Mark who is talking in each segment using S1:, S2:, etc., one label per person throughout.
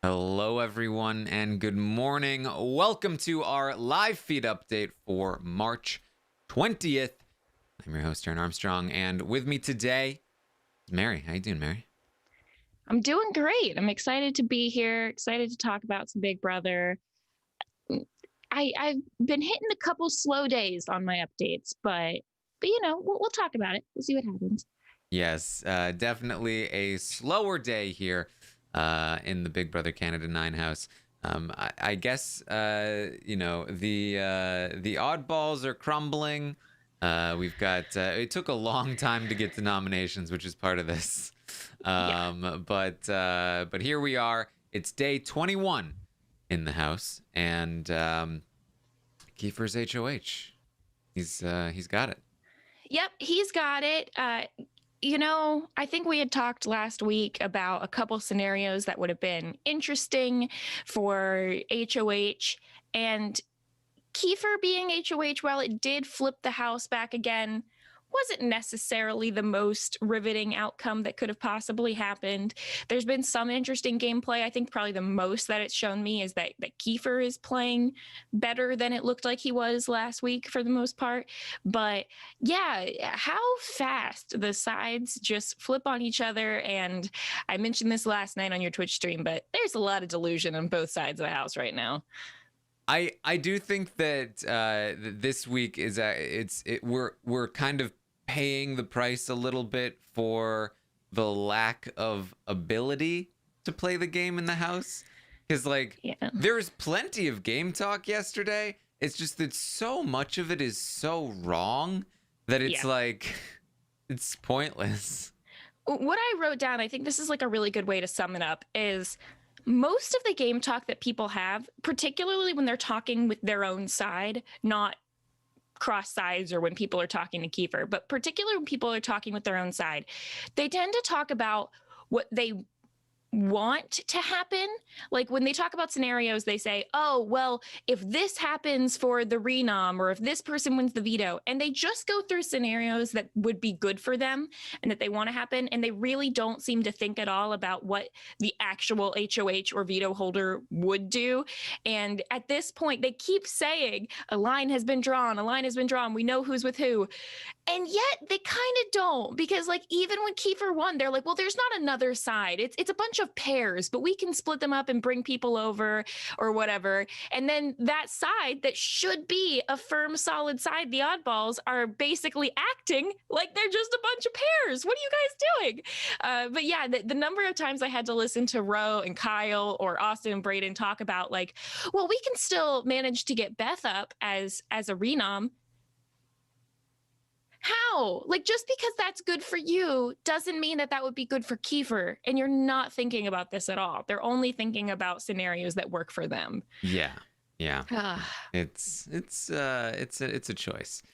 S1: Hello, everyone, and good morning. Welcome to our live feed update for March 20th. I'm your host, Taran Armstrong, and with me today is Mary. How you doing, Mary?
S2: I'm doing great. I'm excited to be here, excited to talk about some Big Brother. I've been hitting a couple slow days on my updates, but we'll talk about it. We'll see what happens.
S1: Yes, definitely a slower day here in the Big Brother Canada 9 house. I guess the oddballs are crumbling. We've got it took a long time to get to nominations, which is part of this.
S2: Yeah.
S1: But here we are. It's day 21 in the house, and Kiefer's HOH. He's got it.
S2: Yep, he's got it. I think we had talked last week about a couple scenarios that would have been interesting for HOH, and Kiefer being HOH, while it did flip the house back again, wasn't necessarily the most riveting outcome that could have possibly happened. There's been some interesting gameplay. I think probably the most that it's shown me is that Kiefer is playing better than it looked like he was last week for the most part. But yeah, how fast the sides just flip on each other. And I mentioned this last night on your Twitch stream, but there's a lot of delusion on both sides of the house right now.
S1: I do think that this week is we're kind of paying the price a little bit for the lack of ability to play the game in the house, because
S2: Yeah.
S1: there was plenty of game talk yesterday. It's just that so much of it is so wrong that it's
S2: Yeah.
S1: it's pointless.
S2: What I wrote down, I think this is like a really good way to sum it up, is most of the game talk that people have, particularly when they're talking with their own side, not cross sides or when people are talking to Kiefer, but particularly when people are talking with their own side, they tend to talk about what they want to happen. Like when they talk about scenarios, they say, oh, well, if this happens for the renom or if this person wins the veto, and they just go through scenarios that would be good for them and that they want to happen. And they really don't seem to think at all about what the actual HOH or veto holder would do. And at this point, they keep saying a line has been drawn, a line has been drawn. We know who's with who. And yet they kind of don't, because like even when Kiefer won, they're like, well, there's not another side. It's a bunch of pairs, but we can split them up and bring people over or whatever. And then that side that should be a firm, solid side, the oddballs, are basically acting like they're just a bunch of pairs. What are you guys doing? But yeah, the number of times I had to listen to Ro and Kyle or Austin and Braden talk about like, well, we can still manage to get Beth up as a renom. How? Like, just because that's good for you doesn't mean that that would be good for Kiefer. And you're not thinking about this at all. They're only thinking about scenarios that work for them.
S1: Yeah, yeah. It's a choice.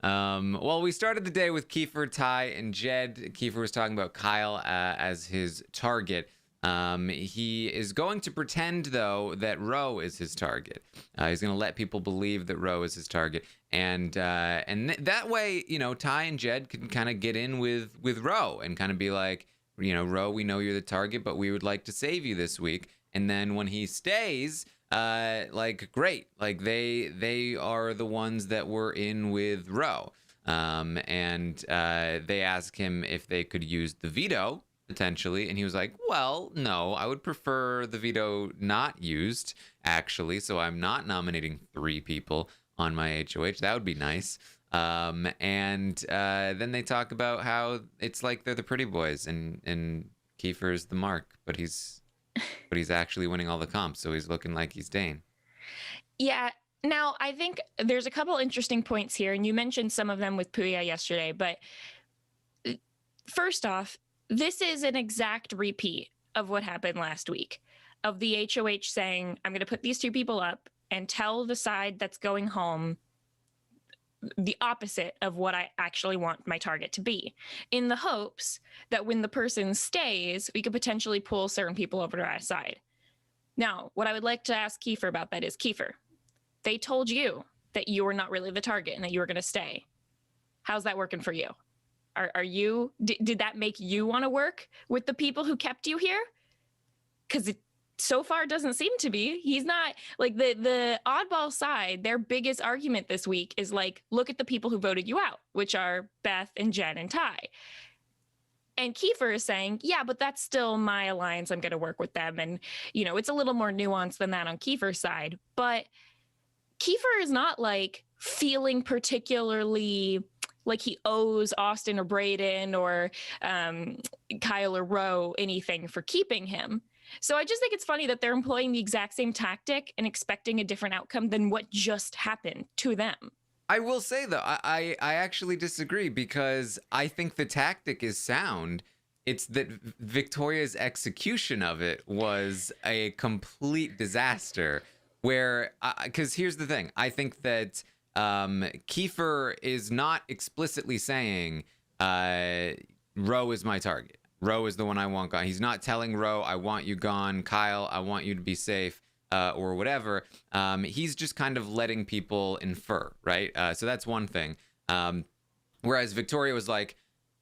S1: Well, we started the day with Kiefer, Ty, and Jed. Kiefer was talking about Kyle as his target. He is going to pretend, though, that Ro is his target. He's going to let people believe that Ro is his target, and that way, Ty and Jed can kind of get in with Ro and kind of be like, Ro, we know you're the target, but we would like to save you this week. And then when he stays, great, like they are the ones that were in with Ro. And they ask him if they could use the veto potentially, and he was like, well, no, I would prefer the veto not used, actually, so I'm not nominating 3 people on my HOH. That would be nice. And then they talk about how it's like they're the pretty boys, and Kiefer's the mark, but he's actually winning all the comps, so he's looking like he's Dane.
S2: Yeah. Now, I think there's a couple interesting points here, and you mentioned some of them with Puya yesterday, but first off, this is an exact repeat of what happened last week, of the HOH saying, I'm going to put these 2 people up and tell the side that's going home the opposite of what I actually want my target to be, in the hopes that when the person stays, we could potentially pull certain people over to our side. Now, what I would like to ask Kiefer about that is, Kiefer, they told you that you were not really the target and that you were going to stay. How's that working for you? Are you, did that make you want to work with the people who kept you here? Because so far doesn't seem to be. He's not like the oddball side. Their biggest argument this week is like, look at the people who voted you out, which are Beth and Jen and Ty. And Kiefer is saying, yeah, but that's still my alliance. I'm going to work with them. And, you know, it's a little more nuanced than that on Kiefer's side. But Kiefer is not like feeling particularly like he owes Austin or Braden or Kyle or Roe anything for keeping him. So I just think it's funny that they're employing the exact same tactic and expecting a different outcome than what just happened to them.
S1: I will say, though, I actually disagree, because I think the tactic is sound. It's that Victoria's execution of it was a complete disaster. Where, because here's the thing. I think that Kiefer is not explicitly saying, Roe is my target. Roe is the one I want gone. He's not telling Roe, I want you gone. Kyle, I want you to be safe. Or whatever. He's just kind of letting people infer, right? So that's one thing. Whereas Victoria was like,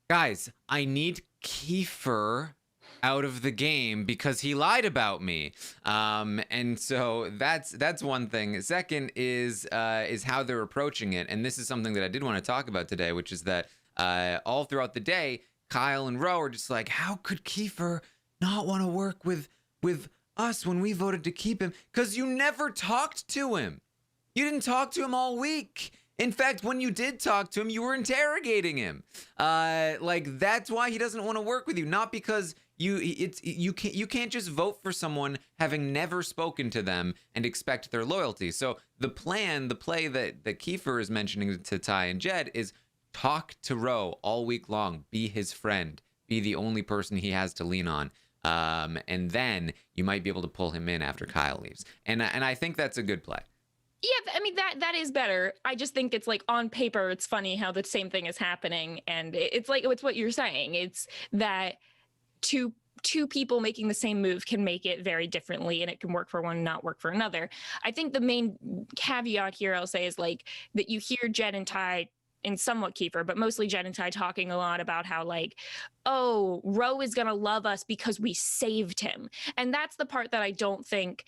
S1: guys, I need Kiefer out of the game because he lied about me. And so that's one thing. Second is how they're approaching it. And this is something that I did want to talk about today, which is that all throughout the day, Kyle and Roe are just like, how could Kiefer not want to work with us when we voted to keep him? Because you never talked to him. You didn't talk to him all week. In fact, when you did talk to him, you were interrogating him. Like, that's why he doesn't want to work with you. Not because you can't just vote for someone having never spoken to them and expect their loyalty. So the play that Kiefer is mentioning to Ty and Jed is talk to Roe all week long. Be his friend. Be the only person he has to lean on. And then you might be able to pull him in after Kyle leaves. And I think that's a good play.
S2: Yeah, I mean, that is better. I just think it's like on paper, it's funny how the same thing is happening. And it's like, it's what you're saying. It's that two people making the same move can make it very differently, and it can work for one and not work for another. I think the main caveat here I'll say is like that you hear Jed and Ty, and somewhat Kiefer, but mostly Jed and Ty talking a lot about how like, oh, Roe is going to love us because we saved him. And that's the part that I don't think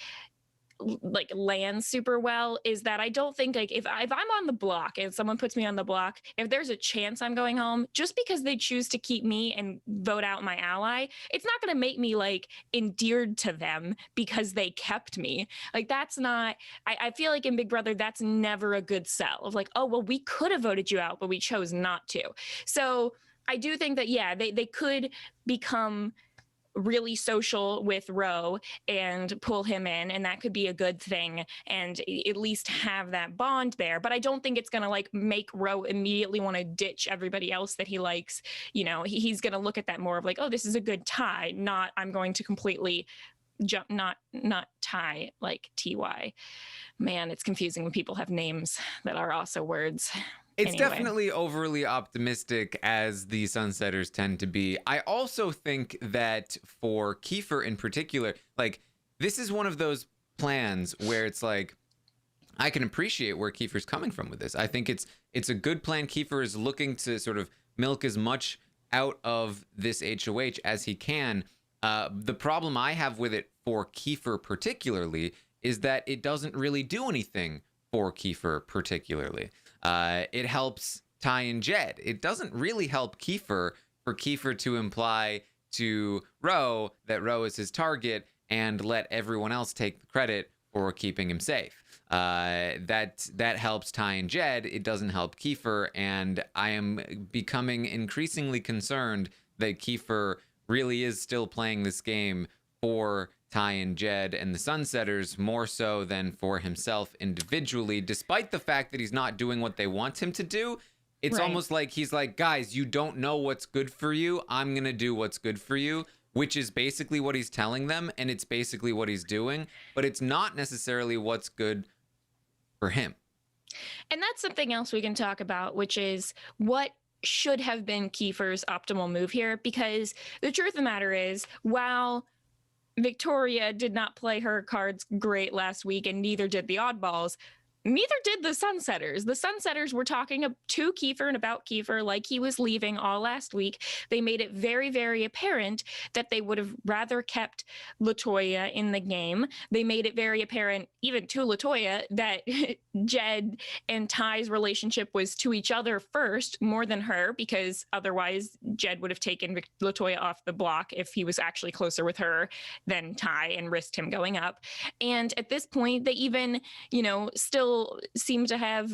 S2: like lands super well, is that I don't think like if I'm on the block and someone puts me on the block, if there's a chance I'm going home, just because they choose to keep me and vote out my ally, it's not going to make me like endeared to them because they kept me. Like that's not, I feel like in Big Brother, that's never a good sell of like, oh, well, we could have voted you out, but we chose not to. So I do think that, yeah, they could become really social with Roe and pull him in, and that could be a good thing and at least have that bond there. But I don't think it's going to like make Roe immediately want to ditch everybody else that he likes. You know, he's going to look at that more of like, oh, this is a good tie, not I'm going to completely jump, not tie, like TY. Man, it's confusing when people have names that are also words.
S1: It's definitely overly optimistic, as the Sunsetters tend to be. I also think that for Kiefer in particular, like, this is one of those plans where it's like, I can appreciate where Kiefer's coming from with this. I think it's a good plan. Kiefer is looking to sort of milk as much out of this HOH as he can. The problem I have with it for Kiefer particularly is that it doesn't really do anything for Kiefer particularly. It helps Ty and Jed. It doesn't really help Kiefer for Kiefer to imply to Roe that Roe is his target and let everyone else take the credit for keeping him safe. That helps Ty and Jed. It doesn't help Kiefer, and I am becoming increasingly concerned that Kiefer really is still playing this game for Ty and Jed and the Sunsetters more so than for himself individually, despite the fact that he's not doing what they want him to do. It's almost like he's like, guys, you don't know what's good for you. I'm going to do what's good for you, which is basically what he's telling them, and it's basically what he's doing, but it's not necessarily what's good for him.
S2: And that's something else we can talk about, which is what should have been Kiefer's optimal move here, because the truth of the matter is, while Victoria did not play her cards great last week, and neither did the oddballs, Neither did the Sunsetters. The Sunsetters were talking to Kiefer and about Kiefer like he was leaving all last week. They made it very, very apparent that they would have rather kept LaToya in the game. They made it very apparent, even to LaToya, that Jed and Ty's relationship was to each other first more than her, because otherwise Jed would have taken LaToya off the block if he was actually closer with her than Ty and risked him going up. And at this point, they even, still seem to have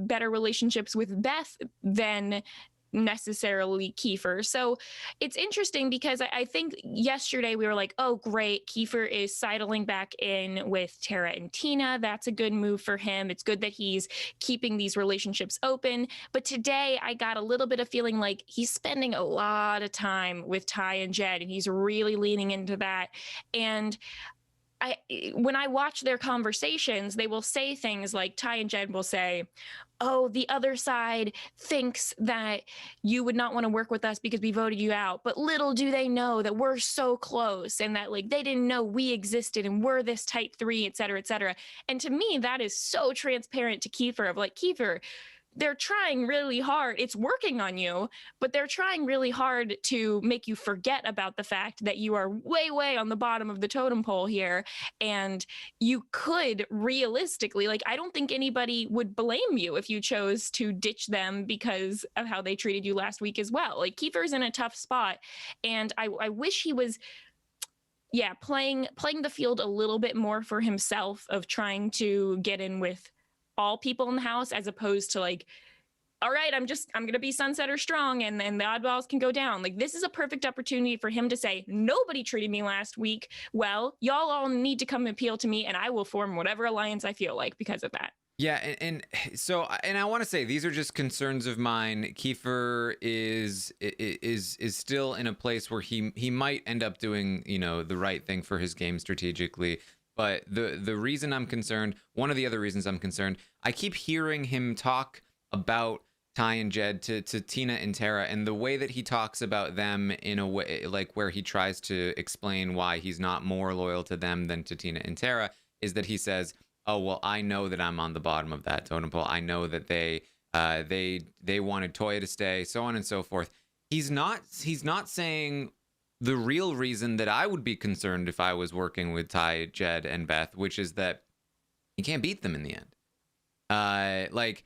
S2: better relationships with Beth than necessarily Kiefer. So it's interesting because I think yesterday we were like, oh, great, Kiefer is sidling back in with Tara and Tina. That's a good move for him. It's good that he's keeping these relationships open. But today I got a little bit of feeling like he's spending a lot of time with Ty and Jed, and he's really leaning into that. And when I watch their conversations, they will say things like, Ty and Jed will say, oh, the other side thinks that you would not want to work with us because we voted you out. But little do they know that we're so close, and that like they didn't know we existed and we're this tight three, et cetera, et cetera. And to me, that is so transparent to Kiefer of like, Kiefer, they're trying really hard. It's working on you, but they're trying really hard to make you forget about the fact that you are way, way on the bottom of the totem pole here. And you could realistically, like, I don't think anybody would blame you if you chose to ditch them because of how they treated you last week as well. Like, Kiefer's in a tough spot. And I wish he was, playing the field a little bit more for himself, of trying to get in with all people in the house, as opposed to like, all right, I'm going to be Sunsetter strong, and then the oddballs can go down. Like, this is a perfect opportunity for him to say, nobody treated me last week well. Y'all all need to come appeal to me, and I will form whatever alliance I feel like because of that.
S1: Yeah, and I want to say these are just concerns of mine. Kiefer is still in a place where he might end up doing, the right thing for his game strategically. But the reason I'm concerned, one of the other reasons I'm concerned, I keep hearing him talk about Ty and Jed to Tina and Tara, and the way that he talks about them in a way like where he tries to explain why he's not more loyal to them than to Tina and Tara is that he says, oh, well, I know that I'm on the bottom of that totem pole. I know that they wanted Toya to stay, so on and so forth. He's not saying the real reason that I would be concerned if I was working with Ty, Jed, and Beth, which is that you can't beat them in the end. Like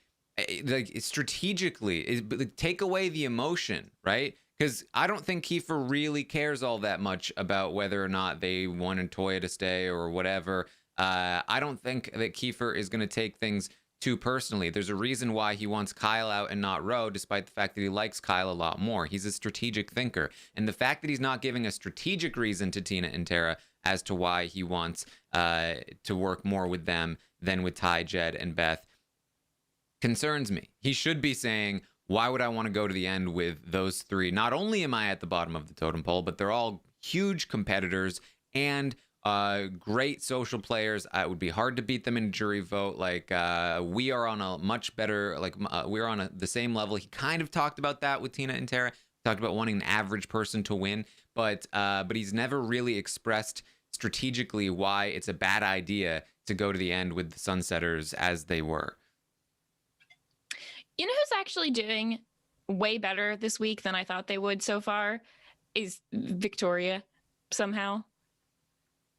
S1: strategically, take away the emotion, right? Because I don't think Kiefer really cares all that much about whether or not they wanted Toya to stay or whatever. I don't think that Kiefer is going to take things too personally. There's a reason why he wants Kyle out and not Ro, despite the fact that he likes Kyle a lot more. He's a strategic thinker. And the fact that he's not giving a strategic reason to Tina and Tara as to why he wants to work more with them than with Ty, Jed, and Beth concerns me. He should be saying, why would I want to go to the end with those three? Not only am I at the bottom of the totem pole, but they're all huge competitors and great social players. It would be hard to beat them in a jury vote. Like we are on a much better, we're on the same level. He kind of talked about that with Tina and Tara. Talked about wanting an average person to win, but he's never really expressed strategically why it's a bad idea to go to the end with the Sunsetters as they were.
S2: You know who's actually doing way better this week than I thought they would so far is Victoria somehow.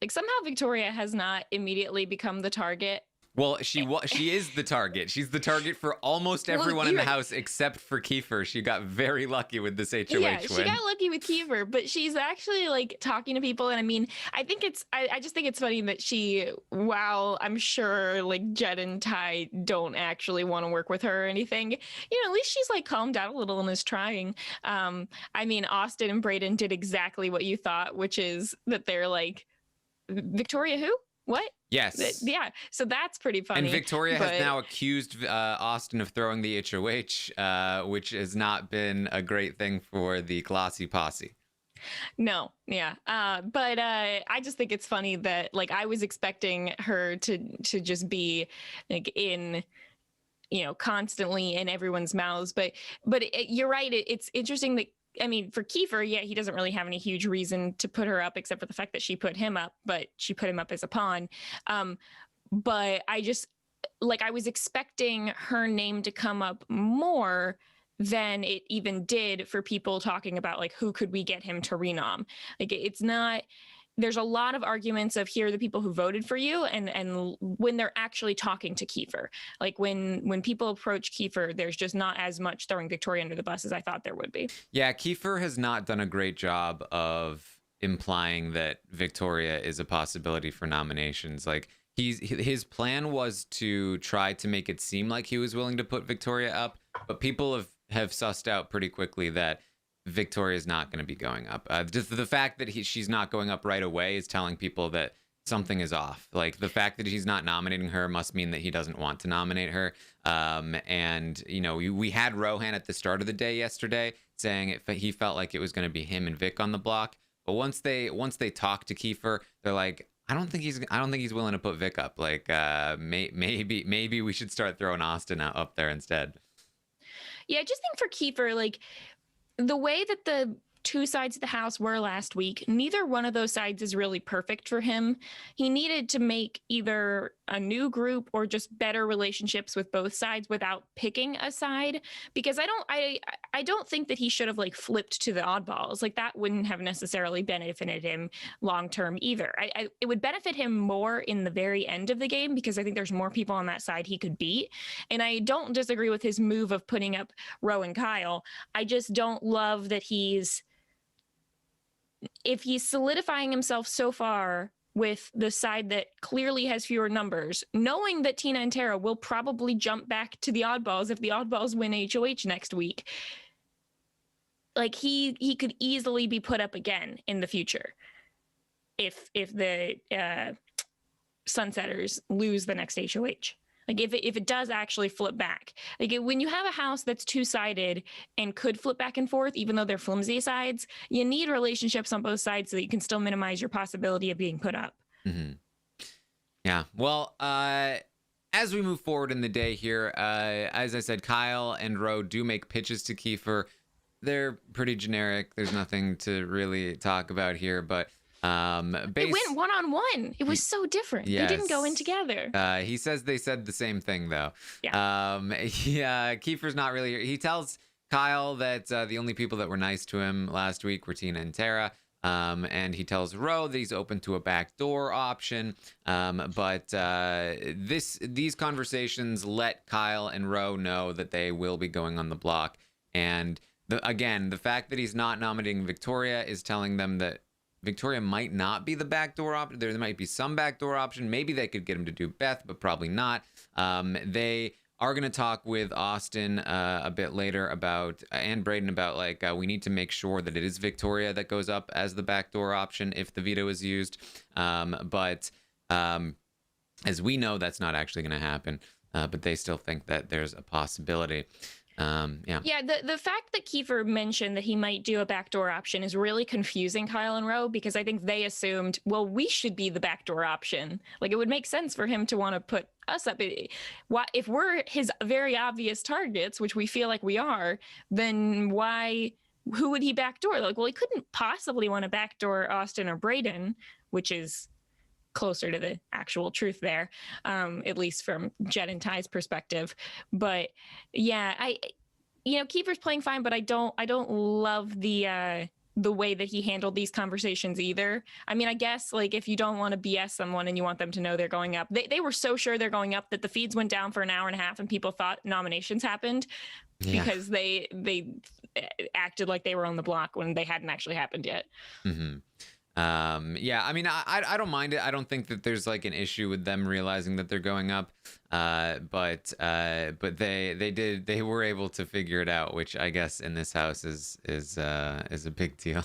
S2: Like, somehow Victoria has not immediately become the target.
S1: Well, she is the target. She's the target for almost everyone in the house except for Kiefer. She got very lucky with this HOH win.
S2: She got lucky with Kiefer, but she's actually like talking to people. And I mean, I think I just think it's funny that while I'm sure like Jed and Ty don't actually want to work with her or anything, at least she's like calmed down a little and is trying. I mean, Austin and Brayden did exactly what you thought, which is that they're like, Victoria who? What?
S1: Yes.
S2: Yeah. So that's pretty funny.
S1: And Victoria has now accused Austin of throwing the HOH, which has not been a great thing for the Classy posse.
S2: No. Yeah. But I just think it's funny that like I was expecting her to just be like in, constantly in everyone's mouths. But you're right. It's interesting that, I mean, for Kiefer, he doesn't really have any huge reason to put her up except for the fact that she put him up, but she put him up as a pawn. But I just, like I was expecting her name to come up more than it even did for people talking about like who could we get him to renom. Like it's not, there's a lot of arguments of here are the people who voted for you, and when they're actually talking to Kiefer, like when people approach Kiefer, there's just not as much throwing Victoria under the bus as I thought there would be.
S1: Yeah, Kiefer has not done a great job of implying that Victoria is a possibility for nominations. Like his plan was to try to make it seem like he was willing to put Victoria up, but people have sussed out pretty quickly that Victoria is not going to be going up. Just the fact that she's not going up right away is telling people that something is off. Like the fact that he's not nominating her must mean that he doesn't want to nominate her. And you know, we had Rohan at the start of the day yesterday saying he felt like it was going to be him and Vic on the block. But once they talk to Kiefer, they're like, I don't think he's willing to put Vic up. Like maybe we should start throwing Austin up there instead.
S2: Yeah, I just think for Kiefer, like the way that the two sides of the house were last week, neither one of those sides is really perfect for him. He needed to make either a new group or just better relationships with both sides without picking a side, because I don't think that he should have like flipped to the oddballs. Like that wouldn't have necessarily benefited him long term either. It would benefit him more in the very end of the game, because I think there's more people on that side he could beat. And I don't disagree with his move of putting up Ro and Kyle. I just don't love that if he's solidifying himself so far with the side that clearly has fewer numbers, knowing that Tina and Tara will probably jump back to the oddballs if the oddballs win HOH next week, like he could easily be put up again in the future if the Sunsetters lose the next HOH. Like if it does actually flip back, like when you have a house that's two-sided and could flip back and forth, even though they're flimsy sides, you need relationships on both sides so that you can still minimize your possibility of being put up.
S1: Mm-hmm. Yeah. Well, as we move forward in the day here, as I said, Kyle and Ro do make pitches to Kiefer. They're pretty generic. There's nothing to really talk about here, but
S2: they went one-on-one. It was so different. Yes. They didn't go in together.
S1: He says they said the same thing though.
S2: Yeah.
S1: Kiefer's not really. He tells Kyle that the only people that were nice to him last week were Tina and Tara. And he tells Ro that he's open to a backdoor option. But these conversations let Kyle and Ro know that they will be going on the block. And the fact that he's not nominating Victoria is telling them that Victoria might not be the backdoor option. There might be some backdoor option. Maybe they could get him to do Beth, but probably not. They are going to talk with Austin a bit later and Braden about like we need to make sure that it is Victoria that goes up as the backdoor option if the veto is used. But as we know, that's not actually going to happen. But they still think that there's a possibility.
S2: The fact that Kiefer mentioned that he might do a backdoor option is really confusing Kyle and Ro, because I think they assumed, well, we should be the backdoor option. Like it would make sense for him to want to put us up. If we're his very obvious targets, which we feel like we are, then who would he backdoor? Like, well, he couldn't possibly want to backdoor Austin or Braden, which is closer to the actual truth there, at least from Jed and Ty's perspective. But yeah, Kiefer's playing fine, but I don't love the way that he handled these conversations either. I mean, I guess like if you don't want to BS someone and you want them to know they're going up, they were so sure they're going up that the feeds went down for an hour and a half and people thought nominations happened because they acted like they were on the block when they hadn't actually happened yet.
S1: Mm-hmm. I mean, I don't mind it. I don't think that there's like an issue with them realizing that they're going up. But they were able to figure it out, which I guess in this house is a big deal.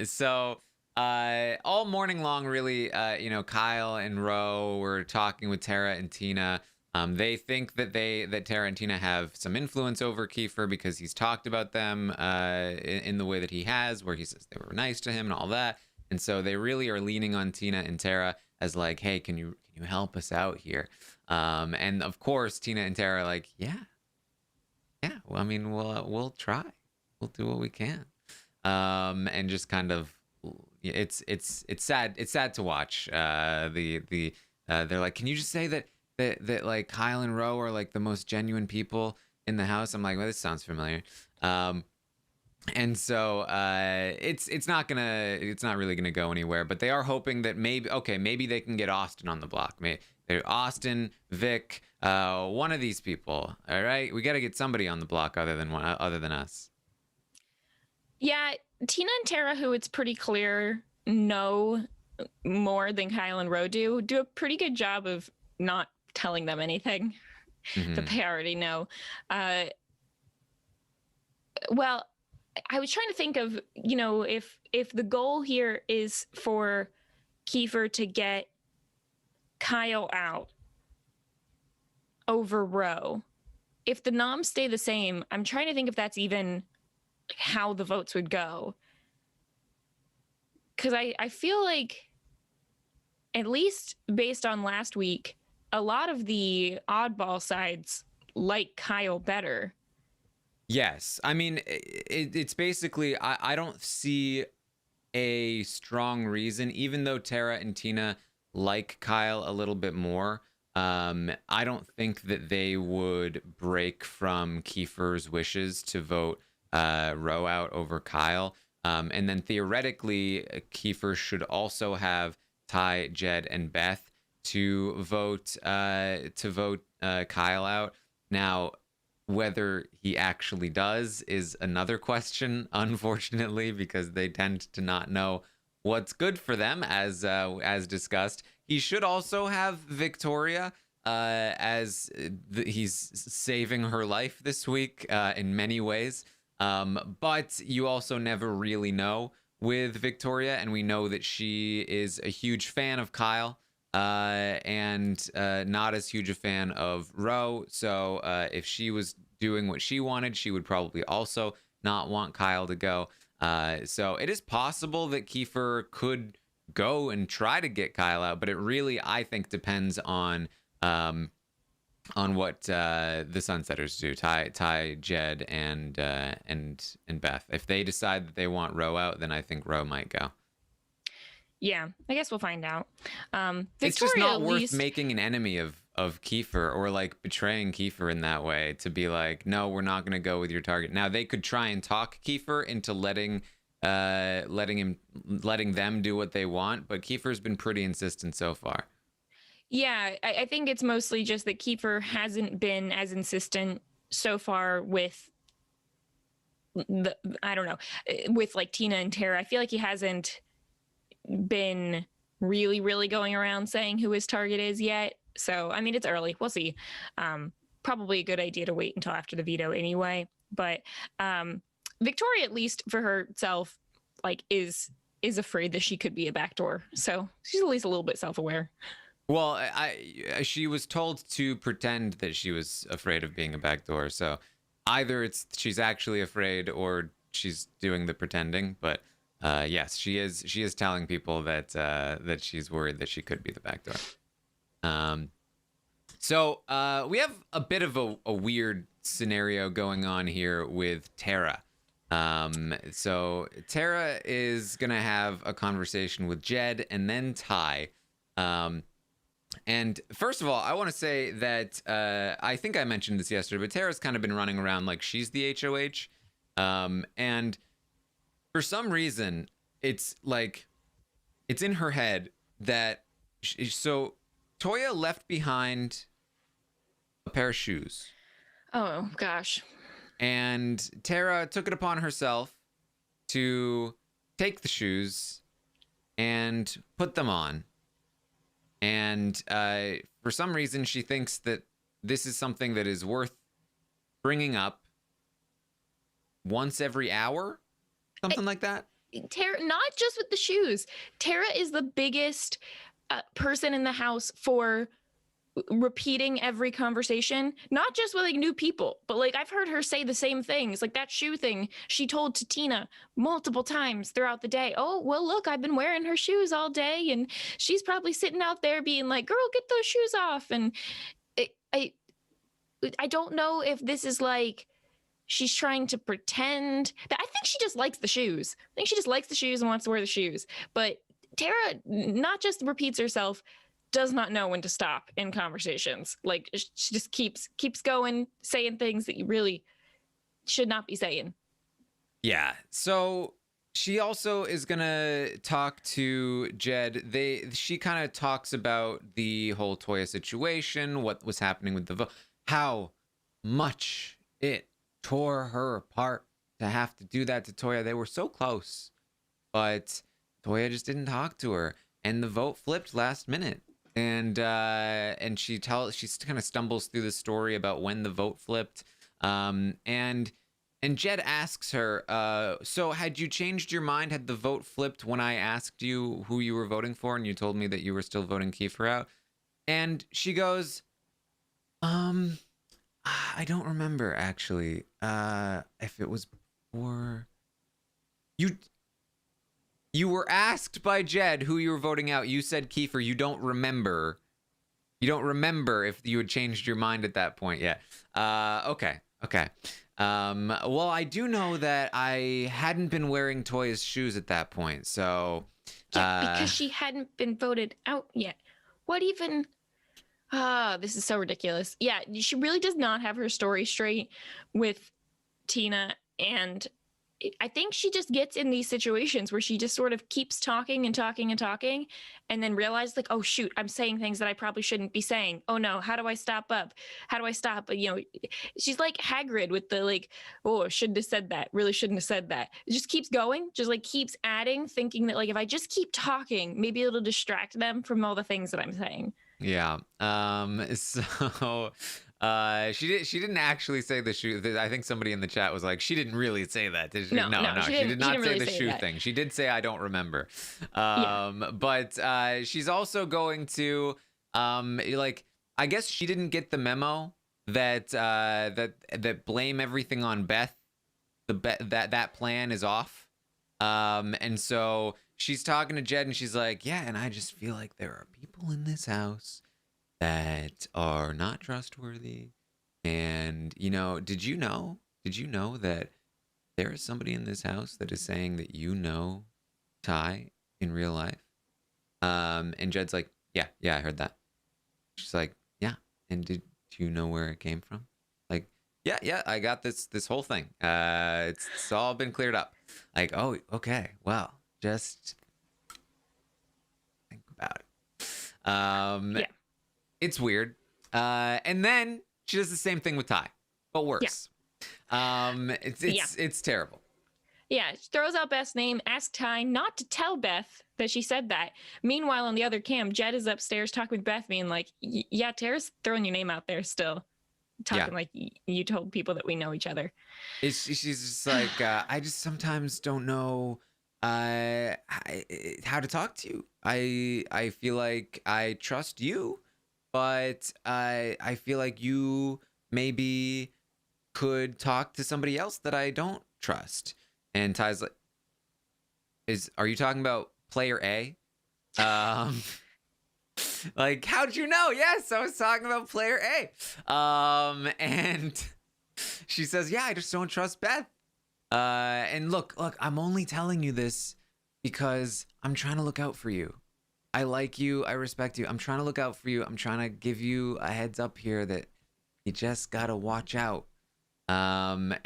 S1: So all morning long, really, Kyle and Ro were talking with Tara and Tina. They think that Tara and Tina have some influence over Kiefer because he's talked about them in the way that he has, where he says they were nice to him and all that. And so they really are leaning on Tina and Tara as like, hey, can you help us out here? And of course, Tina and Tara are like, yeah. Well, I mean, we'll try. We'll do what we can. And just kind of, it's sad. It's sad to watch. They're like, can you just say that that like Kyle and Ro are like the most genuine people in the house. I'm like, well, this sounds familiar. And so it's not really gonna go anywhere. But they are hoping that maybe they can get Austin on the block. Maybe they're Austin, Vic, one of these people. All right, we got to get somebody on the block other than us.
S2: Yeah, Tina and Tara, who it's pretty clear know more than Kyle and Ro do a pretty good job of not telling them anything that they already know. Well, I was trying to think of, if the goal here is for Kiefer to get Kyle out over Ro, if the noms stay the same, I'm trying to think if that's even how the votes would go. Because I feel like, at least based on last week, a lot of the oddball sides like Kyle better.
S1: Yes. I mean, it's basically, I don't see a strong reason, even though Tara and Tina like Kyle a little bit more. I don't think that they would break from Kiefer's wishes to vote Ro out over Kyle. And then theoretically, Kiefer should also have Ty, Jed, and Beth to vote Kyle out. Now, whether he actually does is another question, unfortunately, because they tend to not know what's good for them, as discussed. He should also have Victoria, as he's saving her life this week in many ways. But you also never really know with Victoria, and we know that she is a huge fan of Kyle. And not as huge a fan of Ro. So if she was doing what she wanted, she would probably also not want Kyle to go. So it is possible that Kiefer could go and try to get Kyle out, but it really, I think, depends on what the Sunsetters do. Ty, Jed, and Beth. If they decide that they want Ro out, then I think Ro might go.
S2: Yeah, I guess we'll find out.
S1: It's just not worth making an enemy of Kiefer, or like betraying Kiefer in that way, to be like, no, we're not going to go with your target. Now they could try and talk Kiefer into letting them do what they want, but Kiefer's been pretty insistent so far.
S2: Yeah, I think it's mostly just that Kiefer hasn't been as insistent so far with with like Tina and Tara. I feel like he hasn't been really going around saying who his target is yet. So, I mean, it's early. We'll see. Probably a good idea to wait until after the veto anyway. But Victoria, at least for herself, like is afraid that she could be a backdoor. So she's at least a little bit self-aware.
S1: Well, she was told to pretend that she was afraid of being a backdoor. So either she's actually afraid or she's doing the pretending. But yes, she is telling people that she's worried that she could be the backdoor. So we have a bit of a weird scenario going on here with Tara. So Tara is gonna have a conversation with Jed and then Ty. And first of all, I want to say that I think I mentioned this yesterday, but Tara's kind of been running around like she's the HOH. And for some reason, it's in her head that so Toya left behind a pair of shoes.
S2: Oh, gosh.
S1: And Tara took it upon herself to take the shoes and put them on. And for some reason, she thinks that this is something that is worth bringing up once every hour, something like that.
S2: Tara, not just with the shoes. Tara is the biggest person in the house for repeating every conversation, not just with like new people, but like I've heard her say the same things, like that shoe thing she told to Tina multiple times throughout the day. Oh, well, look, I've been wearing her shoes all day, and she's probably sitting out there being like, girl, get those shoes off. And I don't know if this is like she's trying to pretend that. I think she just likes the shoes. I think she just likes the shoes and wants to wear the shoes. But Tara not just repeats herself, does not know when to stop in conversations. Like, she just keeps going, saying things that you really should not be saying.
S1: Yeah. So she also is gonna talk to Jed. She kind of talks about the whole Toya situation, what was happening with the vote, how much it tore her apart to have to do that to Toya. They were so close, but Toya just didn't talk to her, and the vote flipped last minute. And she kind of stumbles through the story about when the vote flipped, and Jed asks her, so had you changed your mind? Had the vote flipped when I asked you who you were voting for and you told me that you were still voting Kiefer out? And she goes, I don't remember, actually. If it was before... You were asked by Jed who you were voting out. You said Kiefer. You don't remember. You don't remember if you had changed your mind at that point yet. Okay. Well, I do know that I hadn't been wearing Toya's shoes at that point, so...
S2: Yeah, because she hadn't been voted out yet. What even... this is so ridiculous. Yeah, she really does not have her story straight with Tina, and I think she just gets in these situations where she just sort of keeps talking and talking and talking, and then realizes, like, oh shoot, I'm saying things that I probably shouldn't be saying. Oh no, how do I stop up? How do I stop? You know, she's like Hagrid with the like, oh, shouldn't have said that. Really shouldn't have said that. It just keeps going, just like keeps adding, thinking that like if I just keep talking, maybe it'll distract them from all the things that I'm saying.
S1: Yeah. So she didn't actually say the shoe. I think somebody in the chat was like, she didn't really say that, did she?
S2: No,
S1: she did not say
S2: really
S1: the shoe thing. She did say I don't remember. But she's also going to like, I guess she didn't get the memo that that blame everything on Beth. That plan is off. And so she's talking to Jed and she's like, yeah, and I just feel like there are people in this house that are not trustworthy. And, you know, did you know that there is somebody in this house that is saying that you know Ty in real life? And Jed's like, yeah, I heard that. She's like, yeah. And did you know where it came from? Like, yeah, I got this whole thing. It's all been cleared up. Like, oh, okay, well, just think about it.
S2: Yeah.
S1: It's weird. And then she does the same thing with Ty, but worse. Yeah. It's terrible.
S2: Yeah, she throws out Beth's name, asks Ty not to tell Beth that she said that. Meanwhile, on the other cam, Jed is upstairs talking with Beth, being like, yeah, Tara's throwing your name out there still. Talking like you told people that we know each other.
S1: She's just like, I just sometimes don't know how to talk to you. I feel like I trust you, but I feel like you maybe could talk to somebody else that I don't trust. And Ty's like, are you talking about player A? Like, how'd you know? Yes, I was talking about player A. And she says, yeah, I just don't trust Beth. And look, I'm only telling you this because I'm trying to look out for you. I like you. I respect you. I'm trying to look out for you. I'm trying to give you a heads up here that you just got to watch out. And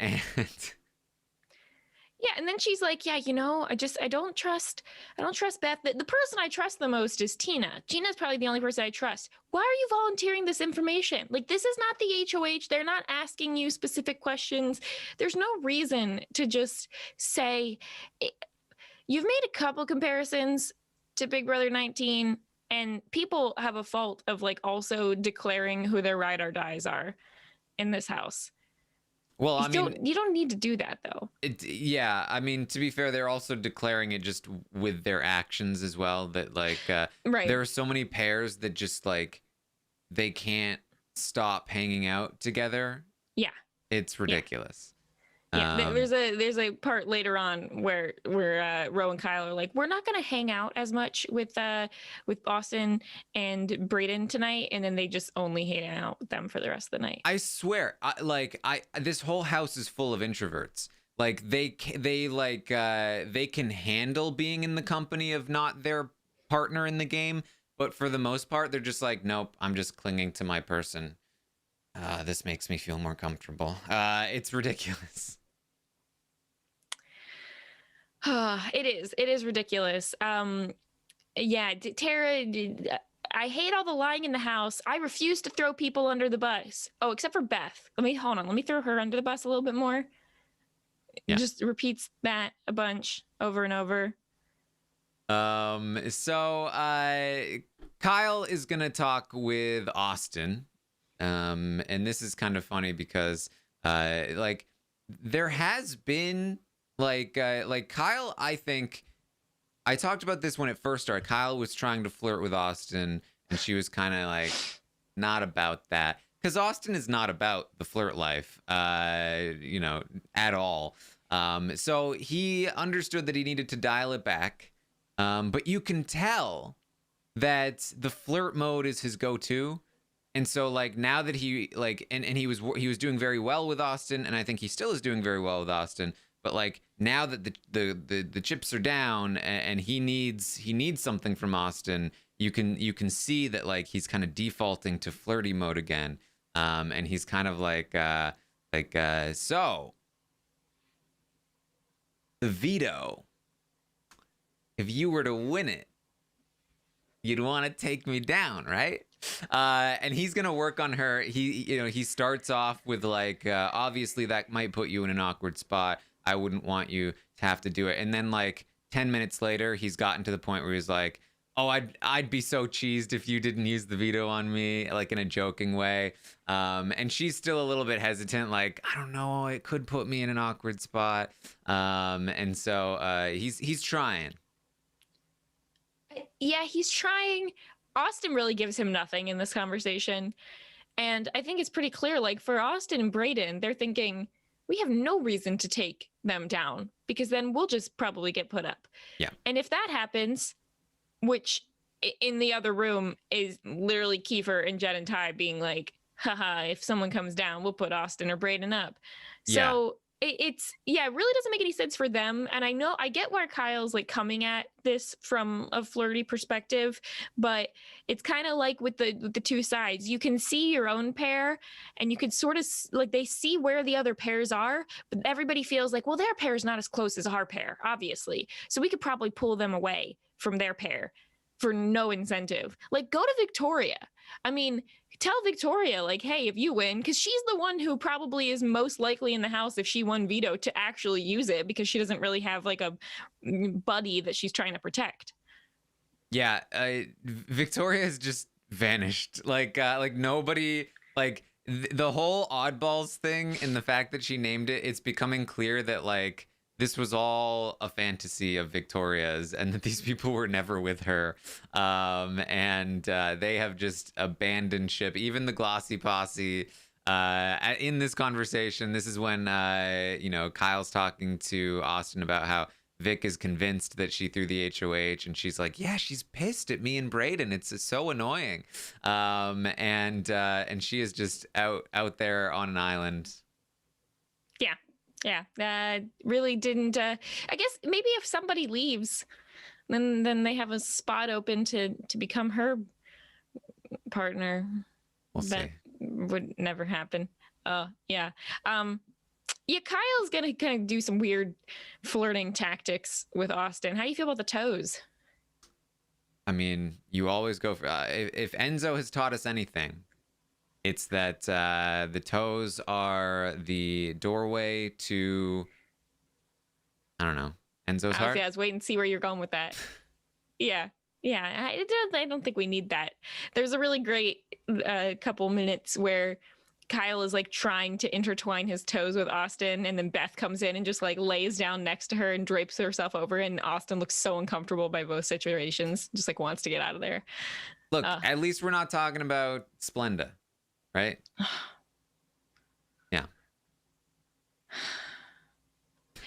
S2: yeah, and then she's like, yeah, you know, I don't trust Beth. The person I trust the most is Tina. Tina's probably the only person I trust. Why are you volunteering this information? Like, this is not the HOH. They're not asking you specific questions. There's no reason to just say, you've made a couple comparisons to Big Brother 19, and people have a fault of like also declaring who their ride or dies are in this house.
S1: Well, I mean,
S2: you don't need to do that though.
S1: Yeah, I mean, to be fair, they're also declaring it just with their actions as well. That like,
S2: right.
S1: There are so many pairs that just like they can't stop hanging out together.
S2: Yeah,
S1: it's ridiculous.
S2: Yeah, there's a part later on where Ro and Kyle are like, we're not gonna hang out as much with Austin and Braden tonight, and then they just only hang out with them for the rest of the night.
S1: I swear, this whole house is full of introverts. Like they can handle being in the company of not their partner in the game, But for the most part, they're just like, nope, I'm just clinging to my person. This makes me feel more comfortable. It's ridiculous.
S2: It is ridiculous. Yeah, Tara, I hate all the lying in the house. I refuse to throw people under the bus. Oh, except for Beth. Hold on. Let me throw her under the bus a little bit more. Yeah. Just repeats that a bunch over and over.
S1: So Kyle is gonna talk with Austin. And this is kind of funny because like there has been like Kyle, I think I talked about this when it first started. Kyle was trying to flirt with Austin, and she was kind of like not about that, because Austin is not about the flirt life, you know, at all. So he understood that he needed to dial it back. But you can tell that the flirt mode is his go-to. And so like now that he like and he was doing very well with Austin, and I think he still is doing very well with Austin. But like now that the chips are down and he needs something from Austin, you can see that like he's kind of defaulting to flirty mode again, and he's kind of like so the veto. If you were to win it, you'd want to take me down, right? And he's gonna work on her. He starts off with like obviously that might put you in an awkward spot. I wouldn't want you to have to do it. And then like 10 minutes later, he's gotten to the point where he's like, oh, I'd be so cheesed if you didn't use the veto on me, like in a joking way. And she's still a little bit hesitant, like, I don't know, it could put me in an awkward spot. And so he's trying.
S2: Yeah, he's trying. Austin really gives him nothing in this conversation. And I think it's pretty clear, like for Austin and Brayden, they're thinking, we have no reason to take them down because then we'll just probably get put up.
S1: Yeah.
S2: And if that happens, which in the other room is literally Kiefer and Jed and Ty being like, haha, if someone comes down, we'll put Austin or Brayden up. So it really doesn't make any sense for them. And I get where Kyle's like coming at this from a flirty perspective, but it's kind of like with the two sides. You can see your own pair and you can sort of like they see where the other pairs are, but everybody feels like, well, their pair is not as close as our pair, obviously. So we could probably pull them away from their pair for no incentive. Like go to Victoria. I mean, tell Victoria, like, hey, if you win, because she's the one who probably is most likely in the house if she won veto to actually use it because she doesn't really have like a buddy that she's trying to protect.
S1: Yeah, Victoria has just vanished. Like nobody, like the whole oddballs thing and the fact that she named it, it's becoming clear that like this was all a fantasy of Victoria's and that these people were never with her. And they have just abandoned ship. Even the Glossy Posse in this conversation, this is when, Kyle's talking to Austin about how Vic is convinced that she threw the HOH, and she's like, yeah, she's pissed at me and Brayden. It's so annoying. And she is just out there on an island.
S2: Yeah, really didn't. I guess maybe if somebody leaves, then they have a spot open to become her partner.
S1: We'll
S2: that
S1: see.
S2: Would never happen. Yeah. Kyle's gonna kind of do some weird flirting tactics with Austin. How do you feel about the toes?
S1: I mean, you always go for if Enzo has taught us anything, it's that the toes are the doorway to, I don't know, Enzo's heart.
S2: I was waiting to see where you're going with that. Yeah. I don't think we need that. There's a really great couple minutes where Kyle is like trying to intertwine his toes with Austin, and then Beth comes in and just like lays down next to her and drapes herself over, and Austin looks so uncomfortable by both situations, just like wants to get out of there.
S1: Look, at least we're not talking about Splenda. Right? Yeah.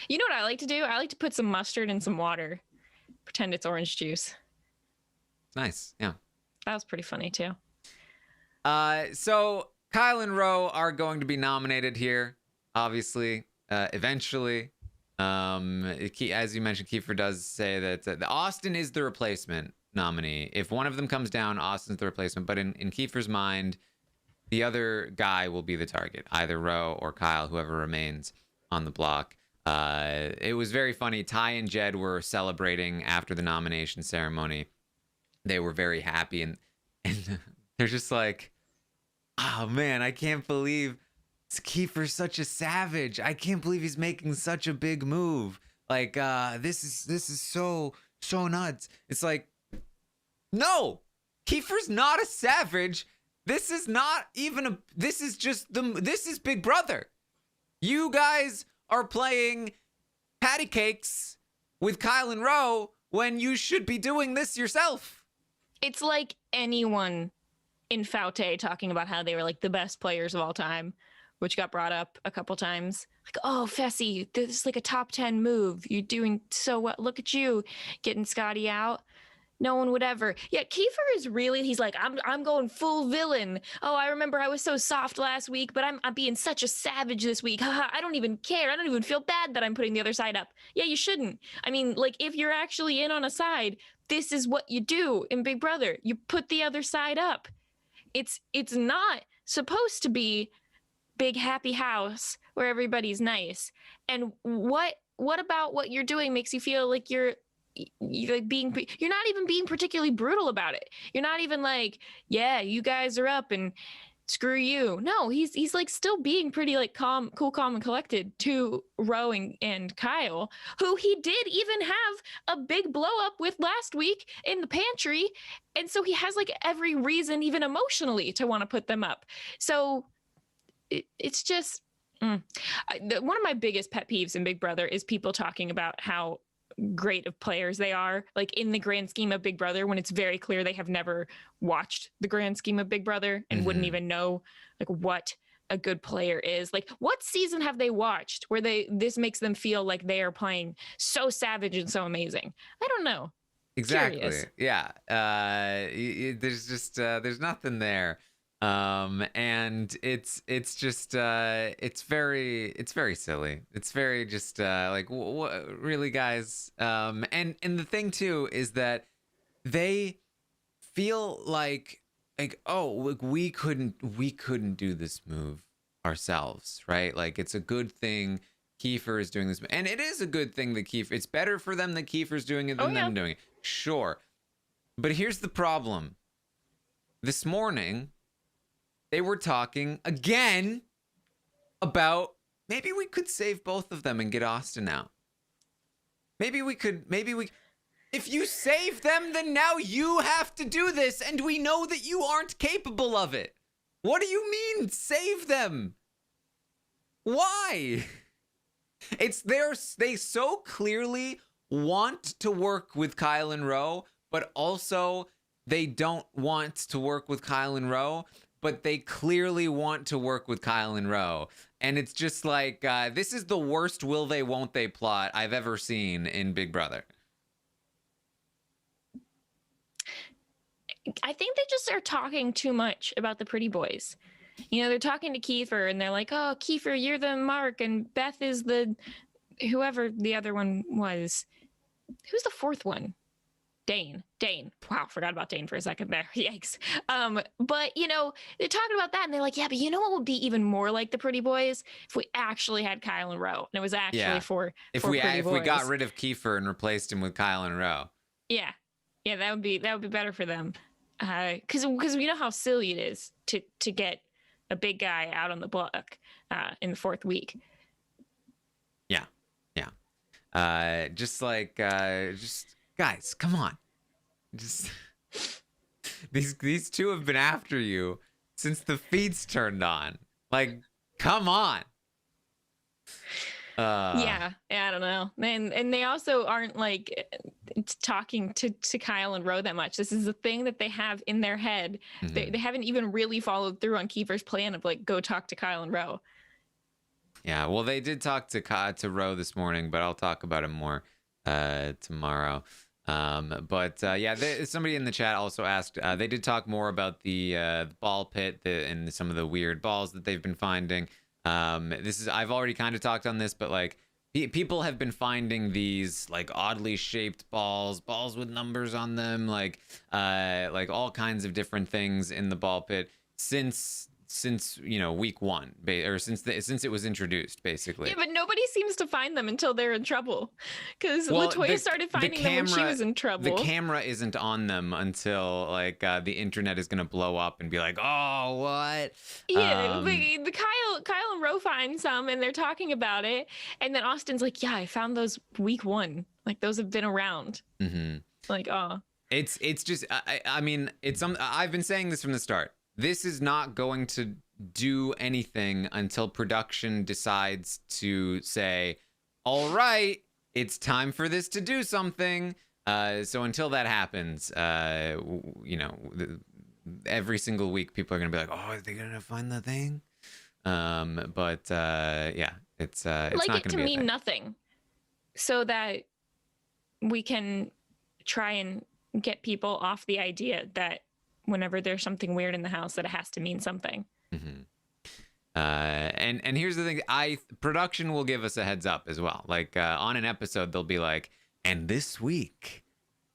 S2: You know what I like to do? I like to put some mustard in some water. Pretend it's orange juice.
S1: Nice. Yeah.
S2: That was pretty funny too.
S1: So Kyle and Ro are going to be nominated here, obviously, eventually. As you mentioned, Kiefer does say that Austin is the replacement. nominee. If one of them comes down, Austin's the replacement. But in Kiefer's mind, the other guy will be the target, either Roe or Kyle, whoever remains on the block. It was very funny. Ty and Jed were celebrating after the nomination ceremony. They were very happy, and they're just like, oh man, I can't believe Kiefer's such a savage. I can't believe he's making such a big move. Like, this is so nuts. It's like, no, Kiefer's not a savage. This is not even this is Big Brother. You guys are playing patty cakes with Kyle and Roe when you should be doing this yourself.
S2: It's like anyone in Faute talking about how they were like the best players of all time, which got brought up a couple times. Like, oh, Fessy, this is like a top 10 move. You're doing so well. Look at you getting Scotty out. No one would ever. Yeah, Kiefer is really, he's like, I'm going full villain. Oh, I remember I was so soft last week, but I'm being such a savage this week. I don't even care. I don't even feel bad that I'm putting the other side up. Yeah, you shouldn't. I mean, like, if you're actually in on a side, this is what you do in Big Brother. You put the other side up. It's not supposed to be big happy house where everybody's nice. And what about what you're doing makes you feel like you're not even being particularly brutal about it. You're not even like, yeah, you guys are up and screw you. No, he's like still being pretty like calm and collected to Roe and Kyle, who he did even have a big blow up with last week in the pantry. And so he has like every reason, even emotionally, to want to put them up. So it's just one of my biggest pet peeves in Big Brother is people talking about how great of players they are, like in the grand scheme of Big Brother, when it's very clear they have never watched the grand scheme of Big Brother and wouldn't even know like what a good player is. Like, what season have they watched where this makes them feel like they are playing so savage and so amazing? I don't know.
S1: Exactly.
S2: Curious.
S1: Yeah. There's just there's nothing there. And it's just it's very silly. It's very just like, what really, guys? And the thing too is that they feel like oh, like we couldn't do this move ourselves, right? Like, it's a good thing Kiefer is doing this, and it is a good thing that it's better for them that Kiefer's doing it than them doing it, sure. But here's the problem. This morning they were talking again about maybe we could save both of them and get Austin out. Maybe if you save them, then now you have to do this, and we know that you aren't capable of it. What do you mean, save them? Why? They so clearly want to work with Kyle and Roe, but also they don't want to work with Kyle and Roe, but they clearly want to work with Kyle and Roe. And it's just like, this is the worst will they, won't they plot I've ever seen in Big Brother.
S2: I think they just are talking too much about the pretty boys. You know, they're talking to Kiefer and they're like, oh, Kiefer, you're the Mark, and Beth is the whoever the other one was. Who's the fourth one? Dane. Wow, forgot about Dane for a second there. Yikes. But, you know, they're talking about that and they're like, yeah, but you know what would be even more like the pretty boys? If we actually had Kyle and Roe. And it was actually for we
S1: got rid of Kiefer and replaced him with Kyle and Roe.
S2: Yeah, that would be better for them. Because we know how silly it is to get a big guy out on the block in the fourth week.
S1: Yeah. Just guys, come on. Just these two have been after you since the feeds turned on. Like, come on.
S2: Yeah, I don't know. And they also aren't like talking to Kyle and Roe that much. This is a thing that they have in their head. They haven't even really followed through on Kiefer's plan of like, go talk to Kyle and Roe.
S1: Yeah, well, they did talk to Roe this morning, but I'll talk about it more tomorrow. Somebody in the chat also asked, they did talk more about the ball pit and some of the weird balls that they've been finding. I've already kind of talked on this, but like, People have been finding these like oddly shaped balls with numbers on them, like all kinds of different things in the ball pit since week one, or since it was introduced, basically.
S2: Yeah, but nobody seems to find them until they're in trouble, because Latoya started finding them when she was in trouble.
S1: The camera isn't on them until like the internet is gonna blow up and be like, oh, what?
S2: Yeah, the Kyle and Ro find some, and they're talking about it, and then Austin's like, yeah, I found those week one, like those have been around.
S1: Mm-hmm.
S2: Like, oh,
S1: it's just I mean, I've been saying this from the start. This is not going to do anything until production decides to say, all right, it's time for this to do something. So until that happens, every single week people are going to be like, oh, are they going to find the thing? Yeah, it's like not
S2: it to mean nothing, so that we can try and get people off the idea that whenever there's something weird in the house that it has to mean something.
S1: Mm-hmm. And here's the thing, production will give us a heads up as well. Like on an episode, they'll be like, and this week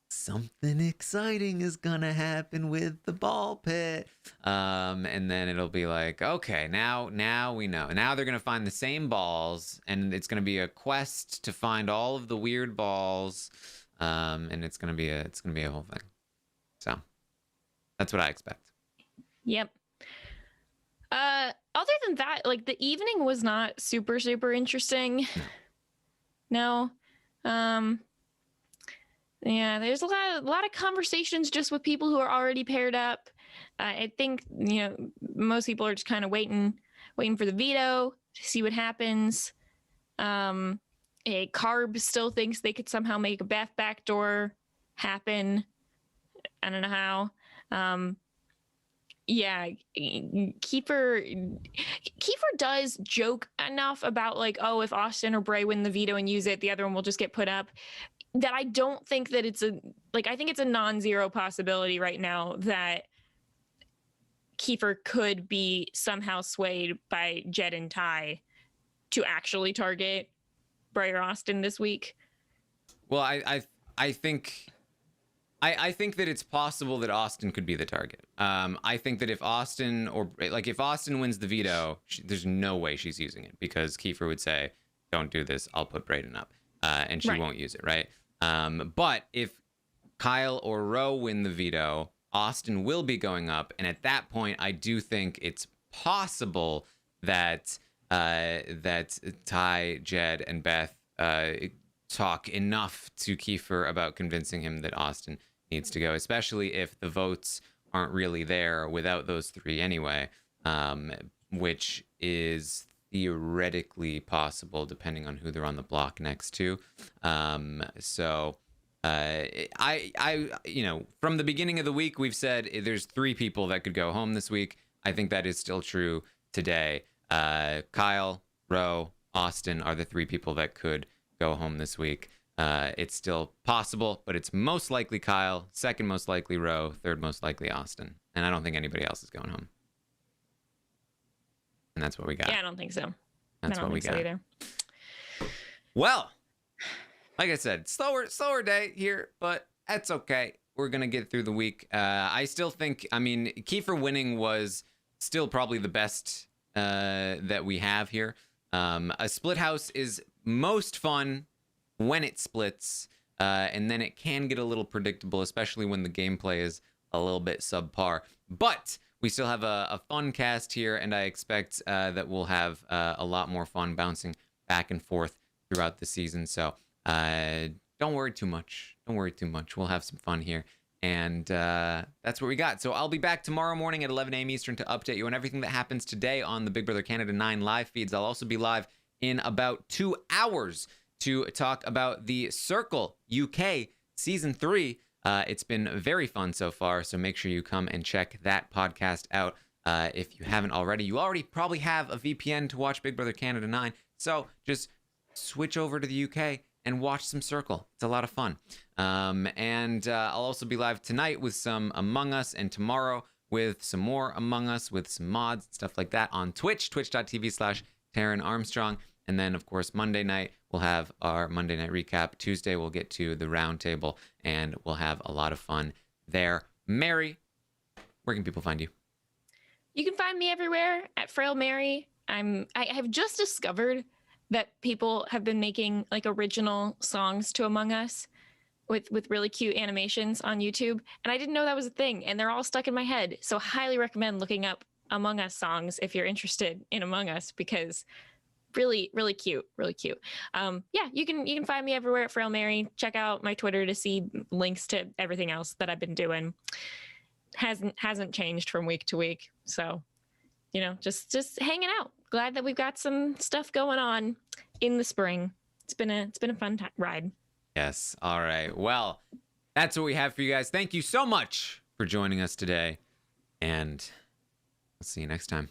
S1: something exciting is gonna happen with the ball pit. And then it'll be like, okay, now we know. Now they're gonna find the same balls, and it's gonna be a quest to find all of the weird balls. And it's gonna be a whole thing. So that's what I expect.
S2: Yep. Other than that, like the evening was not super, super interesting. No. Yeah, there's a lot of conversations just with people who are already paired up. I think, most people are just kind of waiting for the veto to see what happens. Carb still thinks they could somehow make a Beth backdoor happen. I don't know how. Yeah, Kiefer does joke enough about like, oh, if Austin or Bray win the veto and use it, the other one will just get put up, that I don't think that I think it's a non-zero possibility right now that Kiefer could be somehow swayed by Jed and Ty to actually target Bray or Austin this week.
S1: Well, I think that it's possible that Austin could be the target. I think that if Austin wins the veto, there's no way she's using it, because Kiefer would say, "Don't do this. I'll put Brayden up," and she won't use it, right? But if Kyle or Ro win the veto, Austin will be going up, and at that point, I do think it's possible that Ty, Jed, and Beth talk enough to Kiefer about convincing him that Austin needs to go, especially if the votes aren't really there without those three anyway, which is theoretically possible depending on who they're on the block next to. So I from the beginning of the week, we've said there's three people that could go home this week. I think that is still true today. Kyle, Ro, Austin are the three people that could go home this week. It's still possible, but it's most likely Kyle, second most likely Ro, third most likely Austin. And I don't think anybody else is going home. And that's what we got.
S2: Yeah, I don't think so.
S1: That's what we got.
S2: Either.
S1: Well, like I said, slower day here, but that's okay. We're going to get through the week. I still think, Kiefer winning was still probably the best that we have here. A split house is most fun when it splits, and then it can get a little predictable, especially when the gameplay is a little bit subpar. But we still have a fun cast here, and I expect that we'll have a lot more fun bouncing back and forth throughout the season. So don't worry too much. We'll have some fun here. And that's what we got. So I'll be back tomorrow morning at 11 a.m. Eastern to update you on everything that happens today on the Big Brother Canada 9 live feeds. I'll also be live in about 2 hours to talk about the Circle UK Season 3. It's been very fun so far, so make sure you come and check that podcast out if you haven't already. You already probably have a VPN to watch Big Brother Canada 9, so just switch over to the UK and watch some Circle. It's a lot of fun. And I'll also be live tonight with some Among Us, and tomorrow with some more Among Us with some mods and stuff like that on Twitch, twitch.tv/Taran Armstrong. And then, of course, Monday night, we'll have our Monday night recap. Tuesday, we'll get to the roundtable, and we'll have a lot of fun there. Mary, where can people find you?
S2: You can find me everywhere at Frail Mary. I have just discovered that people have been making like original songs to Among Us with really cute animations on YouTube. And I didn't know that was a thing. And they're all stuck in my head. So highly recommend looking up Among Us songs if you're interested in Among Us, because really, really cute, really cute. Yeah, you can find me everywhere at Frail Mary. Check out my Twitter to see links to everything else that I've been doing. Hasn't changed from week to week. So, just hanging out. Glad that we've got some stuff going on in the spring. It's been a fun ride.
S1: Yes. All right. Well, that's what we have for you guys. Thank you so much for joining us today, and we'll see you next time.